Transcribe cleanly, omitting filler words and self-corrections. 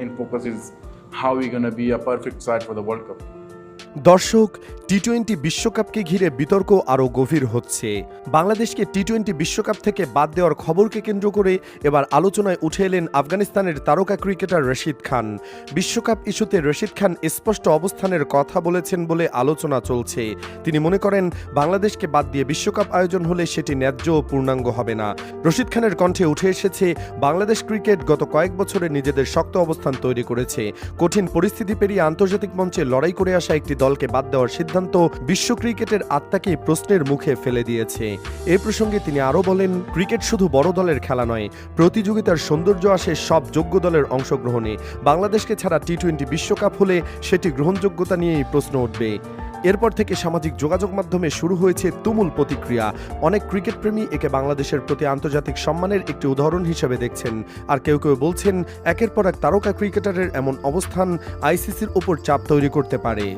main focus is how we're going to be a perfect side for the World Cup. দর্শক, টি-20 বিশ্বকাপকে ঘিরে বিতর্ক আরও গভীর হচ্ছে। বাংলাদেশকে টি-20 বিশ্বকাপ থেকে বাদ দেওয়ার খবরকে কেন্দ্র করে এবার আলোচনায় উঠে এলেন আফগানিস্তানের তারকা ক্রিকেটার রশিদ খান। বিশ্বকাপ ইস্যুতে রশিদ খান স্পষ্ট অবস্থানের কথা বলেছেন বলে আলোচনা চলছে। তিনি মনে করেন, বাংলাদেশকে বাদ দিয়ে বিশ্বকাপ আয়োজন হলে সেটি ন্যায্য ও পূর্ণাঙ্গ হবে না। রশিদ খানের কণ্ঠে উঠে এসেছে, বাংলাদেশ ক্রিকেট গত কয়েক বছরে নিজেদের শক্ত অবস্থান তৈরি করেছে। কঠিন পরিস্থিতি পেরিয়ে আন্তর্জাতিক মঞ্চে লড়াই করে আসা একটি দলকে বাদ দেওয়ার সিদ্ধান্ত বিশ্ব ক্রিকেটের আত্মাকে প্রশ্নের মুখে ফেলে দিয়েছে। এ প্রসঙ্গে তিনি আরও বলেন, ক্রিকেট শুধু বড় দলের খেলা নয়, প্রতিযোগিতার সৌন্দর্য আসে সব যোগ্য দলের অংশগ্রহণে। বাংলাদেশকে ছাড়া টি-20 বিশ্বকাপ হলে সেটি গ্রহণযোগ্যতা নিয়েই প্রশ্ন উঠবে। এরপর থেকে সামাজিক যোগাযোগ মাধ্যমে শুরু হয়েছে তুমুল প্রতিক্রিয়া। অনেক ক্রিকেট প্রেমী একে বাংলাদেশের প্রতি আন্তর্জাতিক সম্মানের একটি উদাহরণ হিসেবে দেখছেন, আর কেউ কেউ বলছেন, একের পর এক তারকা ক্রিকেটারের এমন অবস্থান আইসিসির ওপর চাপ তৈরি করতে পারে।